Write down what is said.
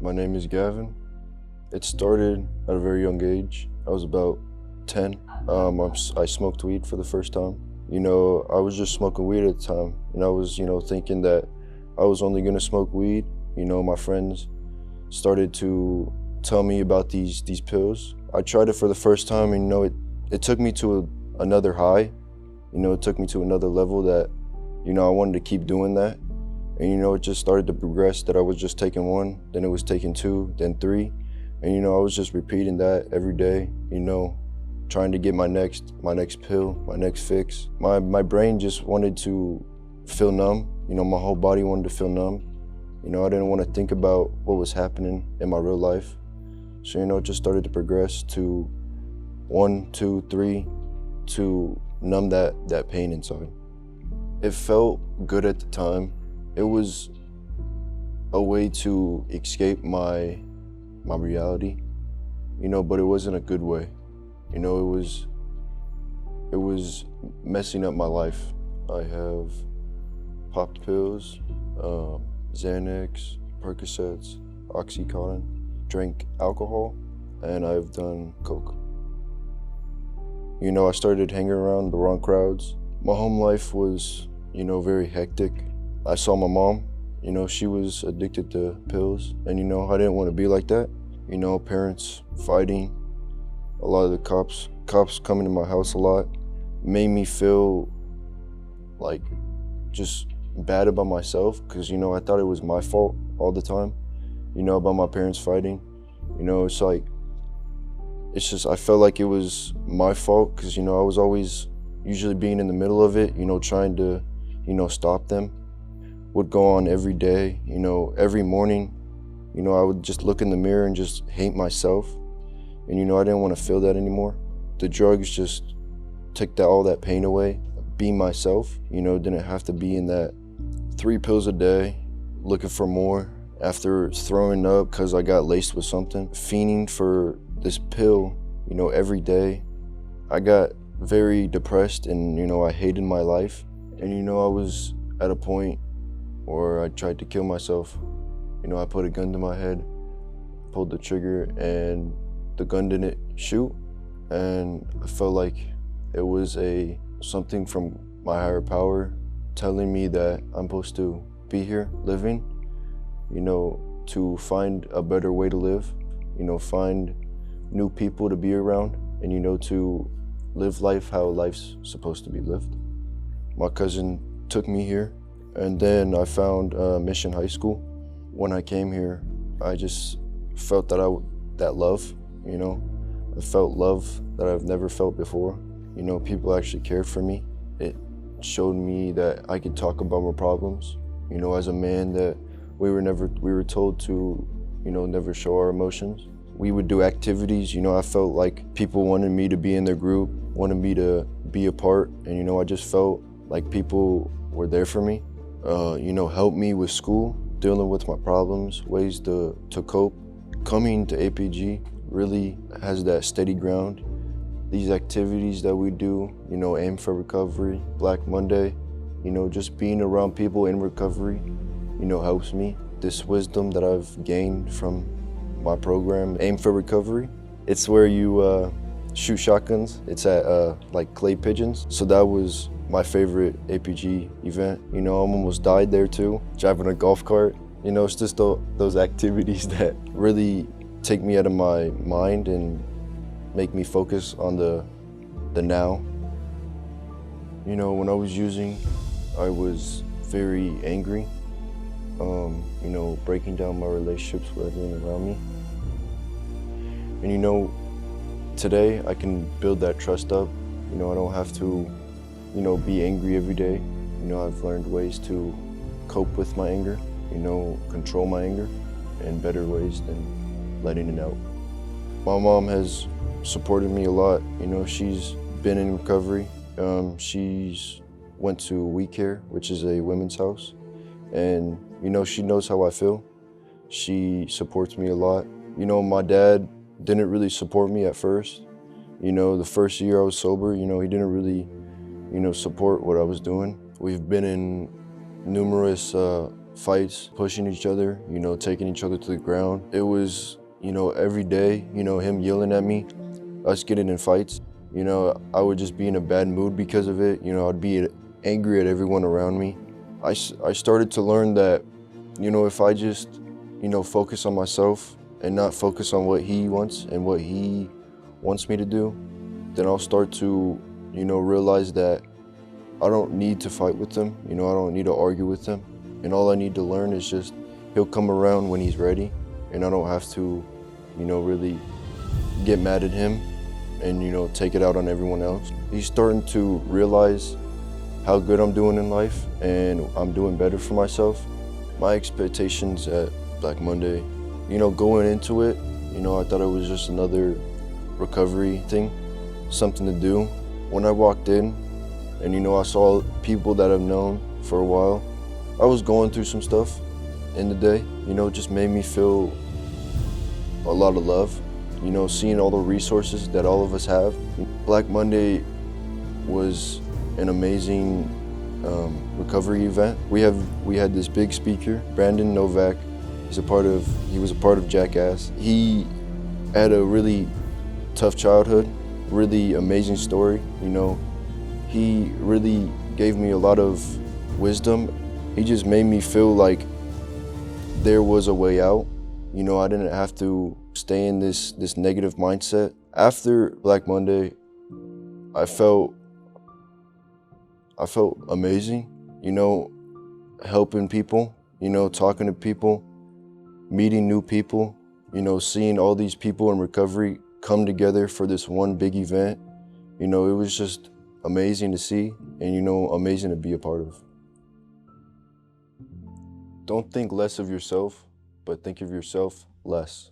My name is Gavyn. It started at a very young age. I was about 10. I smoked weed for the first time. I was just smoking weed at the time, and I was, thinking that I was only gonna smoke weed. My friends started to tell me about these pills. I tried it for the first time, and it took me to another high. It took me to another level that, I wanted to keep doing that. And it just started to progress that I was just taking one, then it was taking two, then three. And I was just repeating that every day, trying to get my next pill, my next fix. My brain just wanted to feel numb. My whole body wanted to feel numb. I didn't want to think about what was happening in my real life. So, it just started to progress to 1, 2, 3 to numb that pain inside. It felt good at the time. It was a way to escape my reality, but it wasn't a good way. It was messing up my life. I have popped pills, Xanax, Percocets, Oxycontin, drank alcohol, and I've done coke. I started hanging around the wrong crowds. My home life was, very hectic. I saw my mom, she was addicted to pills, and I didn't want to be like that. Parents fighting, a lot of the cops coming to my house a lot, made me feel like just bad about myself, because I thought it was my fault all the time, about my parents fighting. It's just I felt like it was my fault, because I was always usually being in the middle of it, trying to stop them. Would go on every day, every morning, I would just look in the mirror and just hate myself. And I didn't want to feel that anymore. The drugs just took all that pain away. Be myself, didn't have to be in that 3 pills a day, looking for more after throwing up because I got laced with something, fiending for this pill, every day. I got very depressed, and I hated my life. And I was at a point where I tried to kill myself. I put a gun to my head, pulled the trigger, and the gun didn't shoot. And I felt like it was something from my higher power telling me that I'm supposed to be here living, to find a better way to live, find new people to be around, and to live life how life's supposed to be lived. My cousin took me here, and then I found Mission High School. When I came here, I just felt that love, I felt love that I've never felt before. People actually cared for me. It showed me that I could talk about my problems. As a man, that we were told to, never show our emotions. We would do activities, I felt like people wanted me to be in their group, wanted me to be a part, and I just felt like people were there for me, helped me with school, dealing with my problems, ways to cope. Coming to APG really has that steady ground. These activities that we do, Aim for Recovery, Black Monday, just being around people in recovery, helps me. This wisdom that I've gained from my program, Aim for Recovery, it's where you shoot shotguns. It's at like clay pigeons. So that was my favorite APG event. I almost died there too, driving a golf cart. It's just those activities that really take me out of my mind and make me focus on the now. When I was using, I was very angry, breaking down my relationships with everyone around me. And today I can build that trust up. I don't have to, be angry every day. I've learned ways to cope with my anger, control my anger in better ways than letting it out. My mom has supported me a lot. She's been in recovery. She's went to We Care, which is a women's house. And, she knows how I feel. She supports me a lot. My dad didn't really support me at first. The first year I was sober, he didn't really, support what I was doing. We've been in numerous fights, pushing each other, you know, taking each other to the ground. It was, you know, every day, you know, him yelling at me, us getting in fights. You know, I would just be in a bad mood because of it. You know, I'd be angry at everyone around me. I started to learn that, you know, if I just, you know, focus on myself and not focus on what he wants and what he wants me to do, then I'll start to, you know, realize that I don't need to fight with him. You know, I don't need to argue with him. And all I need to learn is just, he'll come around when he's ready, and I don't have to, you know, really get mad at him and, you know, take it out on everyone else. He's starting to realize how good I'm doing in life, and I'm doing better for myself. My expectations at Black Monday, you know, going into it, you know, I thought it was just another recovery thing, something to do. When I walked in and, you know, I saw people that I've known for a while, I was going through some stuff in the day, you know, it just made me feel a lot of love, you know, seeing all the resources that all of us have. Black Monday was an amazing recovery event. We had this big speaker, Brandon Novak. He was a part of Jackass. He had a really tough childhood, really amazing story. You know, he really gave me a lot of wisdom. He just made me feel like there was a way out. You know, I didn't have to stay in this negative mindset. After Black Monday, I felt amazing, you know, helping people, you know, talking to people, meeting new people, you know, seeing all these people in recovery come together for this one big event. You know, it was just amazing to see and, you know, amazing to be a part of. Don't think less of yourself, but think of yourself less.